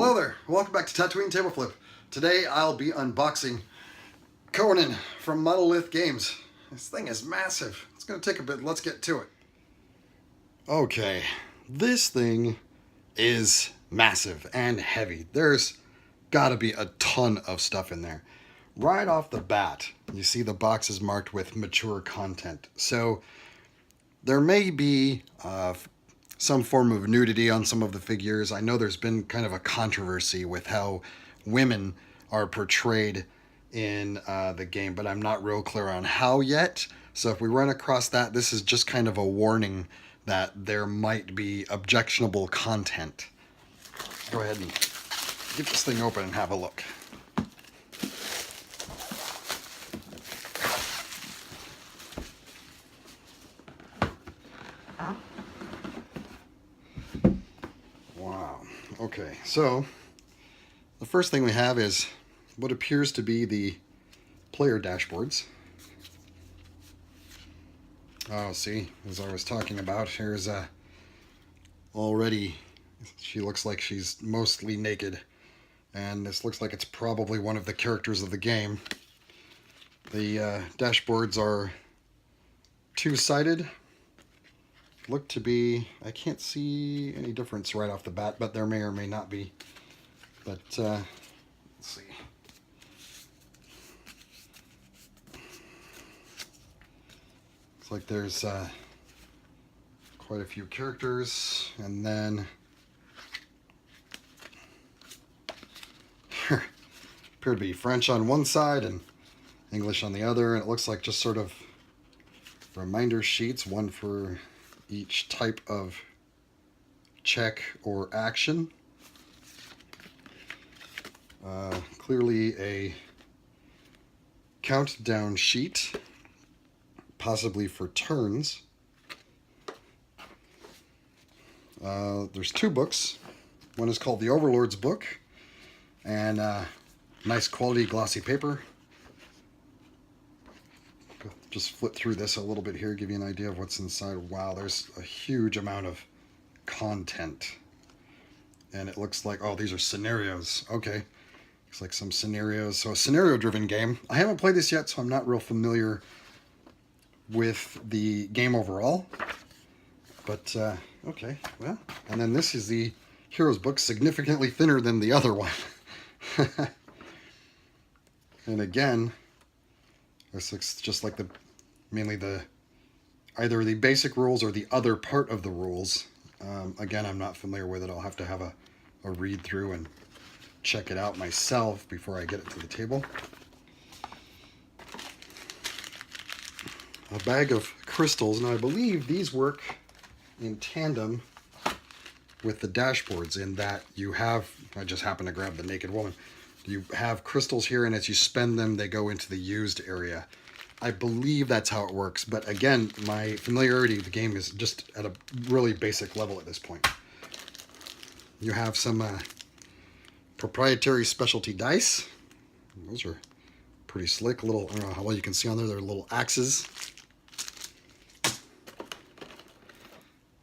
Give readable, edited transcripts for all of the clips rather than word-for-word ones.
Hello there, welcome back to Tatooine Tableflip. Today I'll be unboxing Conan from Monolith Games. This thing is massive. It's going to take a bit, let's get to it. Okay, this thing is massive and heavy. There's got to be a ton of stuff in there. Right off the bat, you see the box is marked with mature content. So there may be some form of nudity on some of the figures. I know there's been kind of a controversy with how women are portrayed in the game, but I'm not real clear on how yet. So if we run across that, this is just kind of a warning that there might be objectionable content. Go ahead and get this thing open and have a look. Wow. Okay, so the first thing we have is what appears to be the player dashboards. Oh, see, as I was talking about, here's already, she looks like she's mostly naked, and this looks like it's probably one of the characters of the game. The dashboards are two-sided. Look to be, I can't see any difference right off the bat, but there may or may not be. But let's see. Looks like there's quite a few characters, and then here appear to be French on one side and English on the other, and it looks like just sort of reminder sheets, one for each type of check or action. Clearly a countdown sheet, possibly for turns. There's two books. One is called the Overlord's Book, and nice quality glossy paper. Just flip through this a little bit here, give you an idea of what's inside. Wow, there's a huge amount of content. And it looks like, oh, these are scenarios. Okay, looks like some scenarios. So a scenario-driven game. I haven't played this yet, so I'm not real familiar with the game overall. But, okay, well. And then this is the Heroes book, significantly thinner than the other one. And again, this looks just like mainly either the basic rules or the other part of the rules. Again, I'm not familiar with it. I'll have to have a read through and check it out myself before I get it to the table. A bag of crystals. Now I believe these work in tandem with the dashboards in that you have, I just happened to grab the naked woman. You have crystals here, and as you spend them, they go into the used area. I believe that's how it works, but again, my familiarity with the game is just at a really basic level at this point. You have some proprietary specialty dice. Those are pretty slick. Little, I don't know how well you can see on there, they're little axes.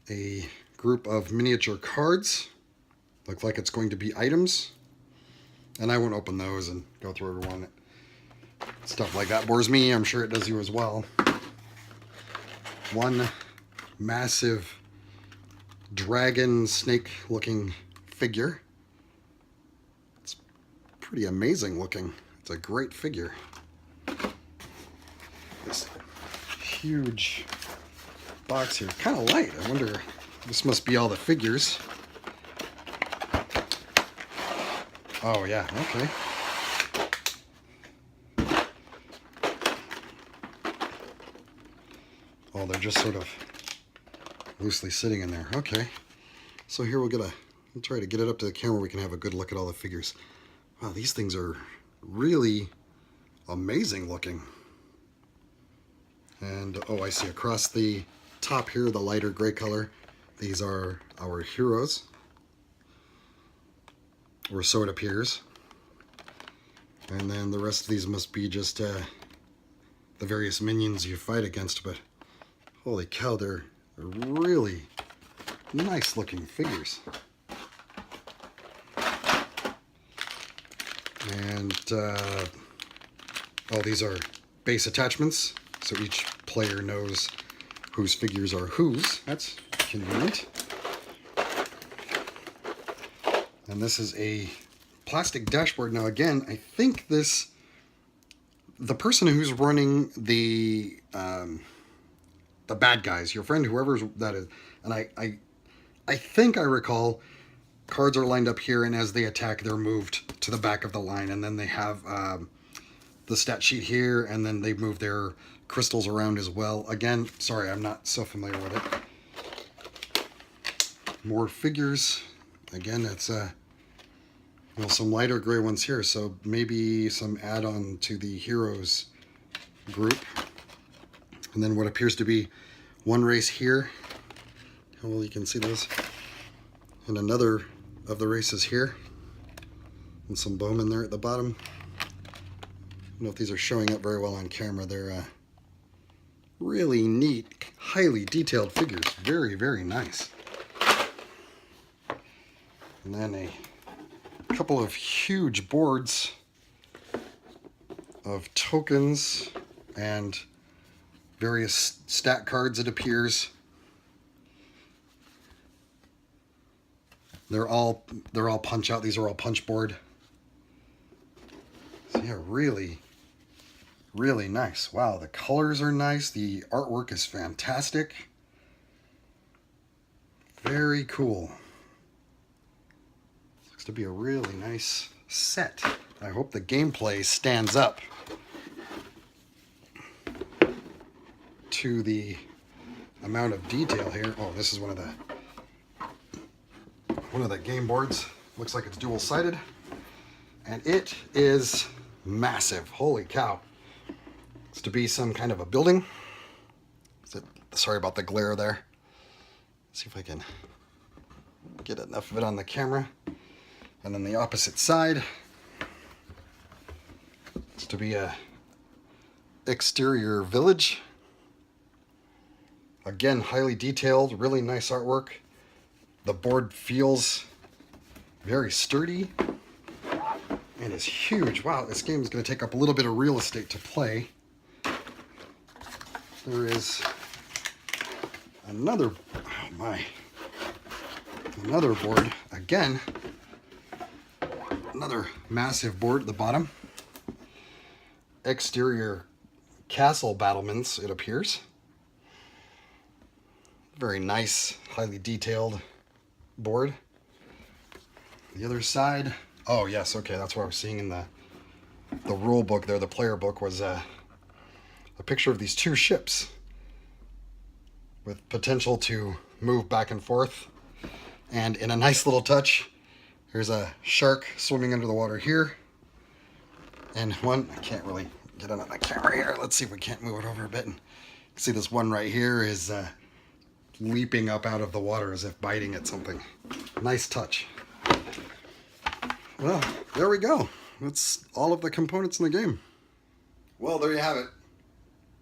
A group of miniature cards. Look like it's going to be items. And I won't open those and go through everyone. Stuff like that bores me. I'm sure it does you as well. One massive dragon snake looking figure. It's pretty amazing looking. It's a great figure. This huge box here. Kind of light. I wonder, this must be all the figures. Oh yeah, okay. Oh, they're just sort of loosely sitting in there. Okay. So here we'll try to get it up to the camera. We can have a good look at all the figures. Wow, these things are really amazing looking. And oh, I see across the top here, the lighter gray color. These are our heroes. Or so it appears. And then the rest of these must be just the various minions you fight against, but holy cow, they're really nice looking figures. And, oh, these are base attachments, so each player knows whose figures are whose. That's convenient. And this is a plastic dashboard. Now, again, I think the person who's running the bad guys, your friend, whoever that is, and I think I recall cards are lined up here, and as they attack, they're moved to the back of the line, and then they have the stat sheet here, and then they move their crystals around as well. Again, sorry, I'm not so familiar with it. More figures. Again, it's well, some lighter gray ones here, so maybe some add-on to the heroes group. And then what appears to be one race here. How well you can see those. And another of the races here. And some bowmen there at the bottom. I don't know if these are showing up very well on camera. They're really neat, highly detailed figures. Very, very nice. And then a couple of huge boards of tokens and various stat cards, it appears. They're all punch out. These are all punch board. So yeah, really, really nice. Wow, the colors are nice. The artwork is fantastic. Very cool. Looks to be a really nice set. I hope the gameplay stands up to the amount of detail here. Oh, this is one of the game boards. Looks like it's dual-sided, and it is massive. Holy cow! It's to be some kind of a building. Sorry about the glare there. Let's see if I can get enough of it on the camera. And then the opposite side, it's to be a exterior village. Again, highly detailed, really nice artwork. The board feels very sturdy and is huge. Wow, this game is going to take up a little bit of real estate to play. There is another, oh my, another board. Again, another massive board at the bottom. Exterior castle battlements, it appears. Very nice, highly detailed board. The other side, oh yes, okay, that's what I was seeing in the rule book there, the player book, was a picture of these two ships with potential to move back and forth. And in a nice little touch, here's a shark swimming under the water here. And one, I can't really get it on the camera here. Let's see if we can't move it over a bit. And see this one right here is leaping up out of the water as if biting at something. Nice touch. Well, there we go. That's all of the components in the game. Well, there you have it.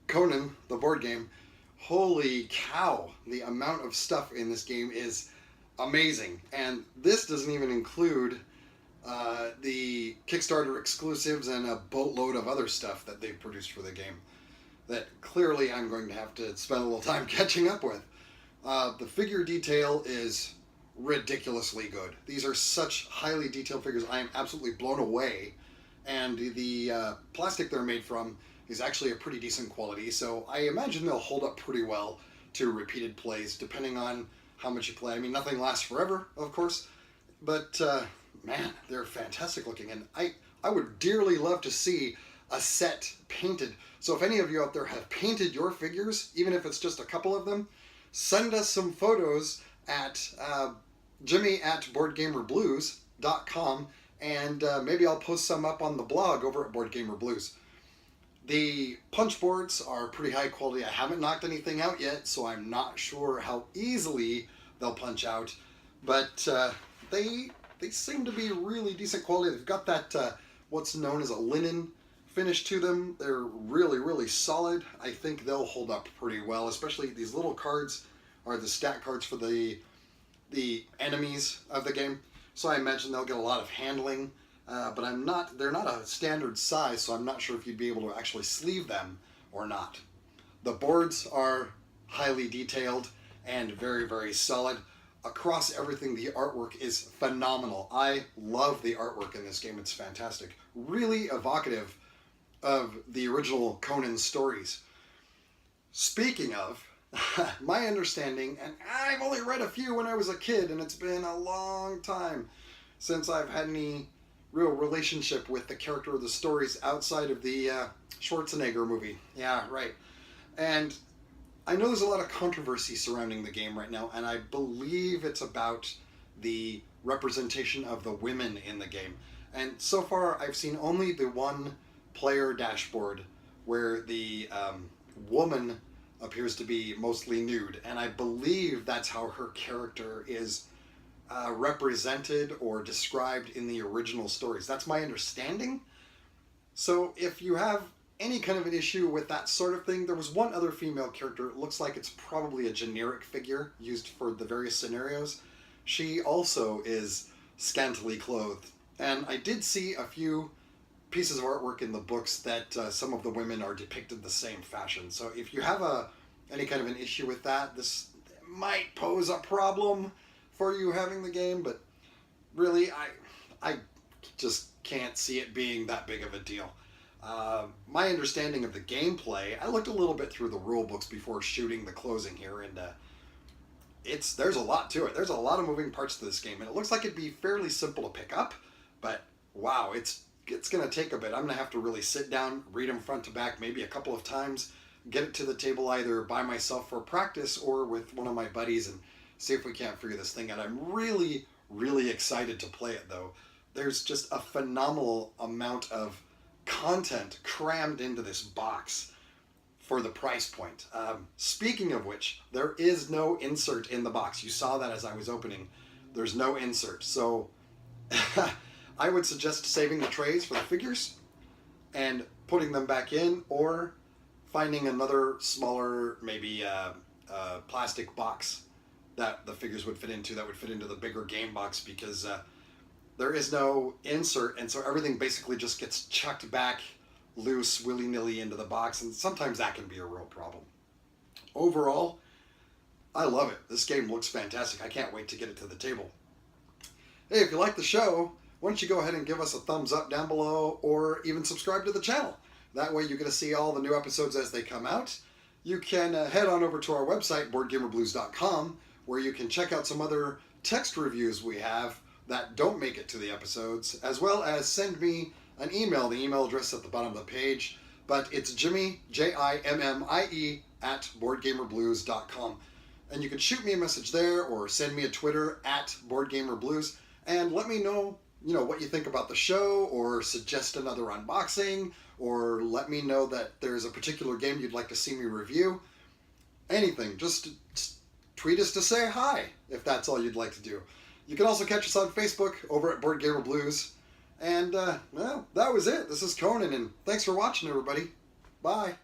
Conan, the board game. Holy cow, the amount of stuff in this game is amazing. And this doesn't even include the Kickstarter exclusives and a boatload of other stuff that they've produced for the game that clearly I'm going to have to spend a little time catching up with. The figure detail is ridiculously good. These are such highly detailed figures. I am absolutely blown away. And the plastic they're made from is actually a pretty decent quality, so I imagine they'll hold up pretty well to repeated plays, depending on how much you play. I mean, nothing lasts forever, of course, but man, they're fantastic looking, and I would dearly love to see a set painted. So if any of you out there have painted your figures, even if it's just a couple of them, send us some photos at Jimmie@BoardGamerBlues.com, and maybe I'll post some up on the blog over at Board Gamer Blues. The punch boards are pretty high quality. I haven't knocked anything out yet, so I'm not sure how easily they'll punch out, but they seem to be really decent quality. They've got that what's known as a linen finish to them. They're really, really solid. I think they'll hold up pretty well, especially these little cards are the stat cards for the enemies of the game. So I imagine they'll get a lot of handling but they're not a standard size, so I'm not sure if you'd be able to actually sleeve them or not. The boards are highly detailed and very, very solid. Across everything, the artwork is phenomenal. I love the artwork in this game. It's fantastic. Really evocative of the original Conan stories. Speaking of, my understanding, and I've only read a few when I was a kid, and it's been a long time since I've had any real relationship with the character of the stories outside of the Schwarzenegger movie. Yeah, right. And I know there's a lot of controversy surrounding the game right now, and I believe it's about the representation of the women in the game. And so far, I've seen only the one player dashboard where the woman appears to be mostly nude, and I believe that's how her character is represented or described in the original stories. That's my understanding. So if you have any kind of an issue with that sort of thing, there was one other female character. It looks like it's probably a generic figure used for the various scenarios. She also is scantily clothed. And I did see a few pieces of artwork in the books that some of the women are depicted the same fashion. So if you have any kind of an issue with that, this might pose a problem for you having the game, but really, I just can't see it being that big of a deal. My understanding of the gameplay, I looked a little bit through the rule books before shooting the closing here, and there's a lot to it. There's a lot of moving parts to this game, and it looks like it'd be fairly simple to pick up, but wow, it's going to take a bit. I'm going to have to really sit down, read them front to back, maybe a couple of times, get it to the table either by myself for practice or with one of my buddies and see if we can't figure this thing out. I'm really, really excited to play it, though. There's just a phenomenal amount of content crammed into this box for the price point. Speaking of which, there is no insert in the box. You saw that as I was opening. There's no insert. So I would suggest saving the trays for the figures and putting them back in, or finding another smaller, maybe plastic box that the figures would fit into, that would fit into the bigger game box, because there is no insert, and so everything basically just gets chucked back loose, willy-nilly into the box, and sometimes that can be a real problem. Overall, I love it. This game looks fantastic. I can't wait to get it to the table. Hey, if you like the show, why don't you go ahead and give us a thumbs up down below, or even subscribe to the channel. That way you get to see all the new episodes as they come out. You can head on over to our website, boardgamerblues.com, where you can check out some other text reviews we have that don't make it to the episodes, as well as send me an email, the email address at the bottom of the page. But it's Jimmie, Jimmie, at boardgamerblues.com. And you can shoot me a message there, or send me a Twitter at boardgamerblues, and let me know, what you think about the show, or suggest another unboxing, or let me know that there's a particular game you'd like to see me review. Anything, just tweet us to say hi, if that's all you'd like to do. You can also catch us on Facebook over at Board Gamer Blues. And, well, that was it. This is Conan, and thanks for watching, everybody. Bye.